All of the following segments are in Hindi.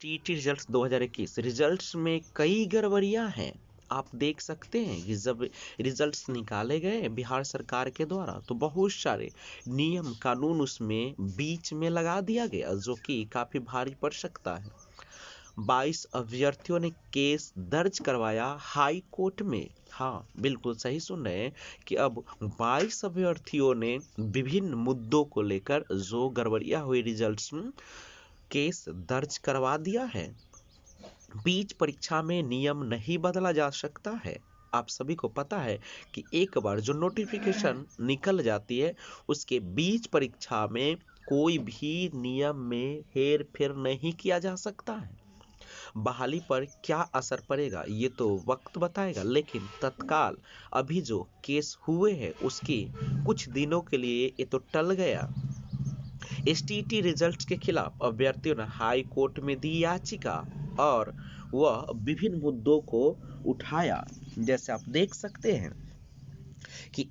टीटी रिजल्ट्स 2021 रिजल्ट्स में कई गड़बड़ियां हैं। आप देख सकते हैं कि जब रिजल्ट्स निकाले गए बिहार सरकार के द्वारा तो बहुत सारे नियम कानून उसमें बीच में लगा दिया गया, जो कि काफी भारी पड़ सकता है। 22 अभ्यर्थियों ने केस दर्ज करवाया हाई कोर्ट में। हाँ, बिल्कुल सही सुन रहे हैं कि अब 22 अभ्यर्थियों ने विभिन्न मुद्दों को लेकर जो गड़बड़ियां हुई रिजल्ट्स में केस दर्ज करवा दिया है। बीच परीक्षा में नियम नहीं बदला जा सकता है। आप सभी को पता है कि एक बार जो नोटिफिकेशन निकल जाती है उसके बीच परीक्षा में कोई भी नियम में हेर फेर नहीं किया जा सकता है। बहाली पर क्या असर पड़ेगा ये तो वक्त बताएगा, लेकिन तत्काल अभी जो केस हुए हैं उसकी कुछ दिनों के लिए ये तो टल गया। एसटीटी रिजल्ट के खिलाफ अभ्यर्थियों ने हाई कोर्ट में दी याचिका और वह विभिन्न मुद्दों को उठाया। जैसे आप देख सकते हैं कि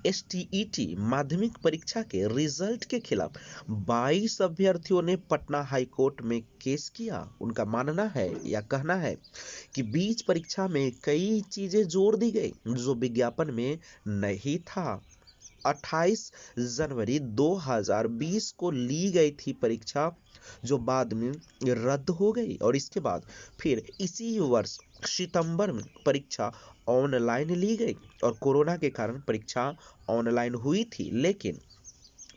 एसटीईटी माध्यमिक परीक्षा के रिजल्ट के खिलाफ 22 अभ्यर्थियों ने पटना हाई कोर्ट में केस किया। उनका मानना है या कहना है कि बीच परीक्षा में कई चीजें जोड़ दी गई जो विज्ञापन में नहीं था। 28 जनवरी 2020 को ली गई थी परीक्षा, जो बाद में रद्द हो गई और इसके बाद फिर इसी वर्ष सितंबर में परीक्षा ऑनलाइन ली गई और कोरोना के कारण परीक्षा ऑनलाइन हुई थी। लेकिन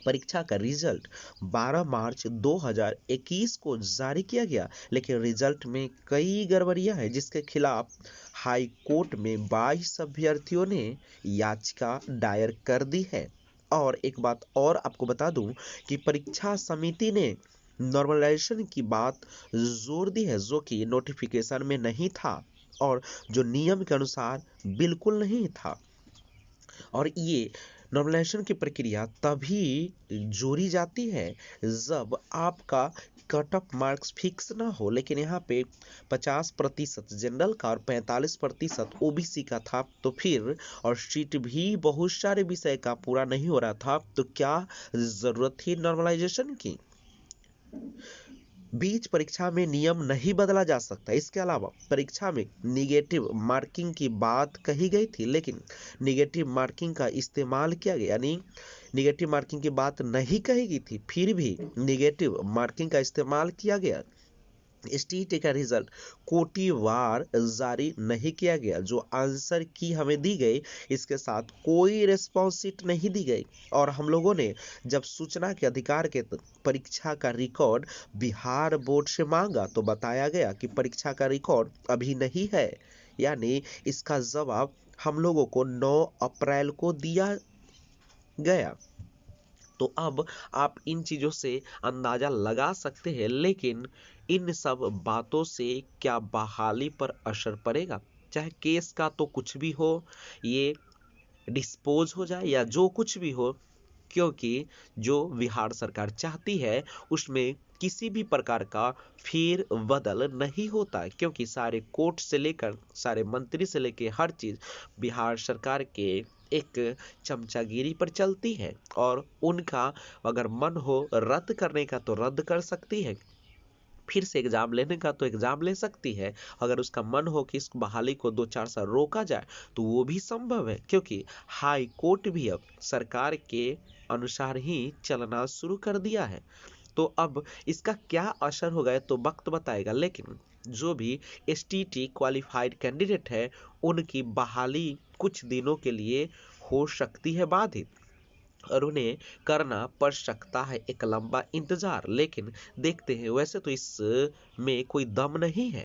परीक्षा का रिजल्ट 12 मार्च 2021 को जारी किया गया, लेकिन रिजल्ट में कई गड़बड़ियां हैं जिसके खिलाफ हाई कोर्ट में 22 अभ्यर्थियों ने याचिका दायर कर दी है। और एक बात और आपको बता दूं कि परीक्षा समिति ने नॉर्मलाइजेशन की बात जोर दी है, जो कि नोटिफिकेशन में नहीं था और जो नियम के अनुसार बिल्कुल नहीं था। और ये नॉर्मलाइजेशन की प्रक्रिया तभी जोड़ी जाती है जब आपका कट ऑफ मार्क्स फिक्स ना हो। लेकिन यहाँ पे 50% जनरल का और 45% ओबीसी का था, तो फिर और सीट भी बहुत सारे विषय का पूरा नहीं हो रहा था, तो क्या जरूरत थी नॉर्मलाइजेशन की। बीच परीक्षा में नियम नहीं बदला जा सकता। इसके अलावा परीक्षा में निगेटिव मार्किंग की बात कही गई थी, लेकिन निगेटिव मार्किंग का इस्तेमाल किया गया, यानी निगेटिव मार्किंग की बात नहीं कही गई थी, फिर भी निगेटिव मार्किंग का इस्तेमाल किया गया। एसटीईटी का रिजल्ट कोटिवार जारी नहीं किया गया। जो आंसर की हमें दी गई इसके साथ कोई रेस्पॉन्स शीट नहीं दी गई और हम लोगों ने जब सूचना के अधिकार के परीक्षा का रिकॉर्ड बिहार बोर्ड से मांगा तो बताया गया कि परीक्षा का रिकॉर्ड अभी नहीं है, यानी इसका जवाब हम लोगों को 9 अप्रैल को दिया गया। तो अब आप इन चीजों से अंदाजा लगा सकते हैं, लेकिन इन सब बातों से क्या बहाली पर असर पड़ेगा? चाहे केस का तो कुछ भी हो, ये डिस्पोज हो जाए या जो कुछ भी हो, क्योंकि जो बिहार सरकार चाहती है उसमें किसी भी प्रकार का फेर बदल नहीं होता, क्योंकि सारे कोर्ट से लेकर सारे मंत्री से लेकर हर चीज बिहार सरकार के एक चमचागिरी पर चलती है और उनका अगर मन हो रद्द करने का तो रद्द कर सकती है, फिर से एग्जाम लेने का तो एग्जाम ले सकती है। अगर उसका मन हो कि इस बहाली को 2-4 साल रोका जाए तो वो भी संभव है, क्योंकि हाई कोर्ट भी अब सरकार के अनुसार ही चलना शुरू कर दिया है। तो अब इसका क्या असर होगा तो वक्त बताएगा, लेकिन जो भी एसटीटी क्वालिफाइड कैंडिडेट है उनकी बहाली कुछ दिनों के लिए हो सकती है बाधित और उन्हें करना पड़ सकता है एक लंबा इंतजार। लेकिन देखते हैं, वैसे तो इसमें कोई दम नहीं है।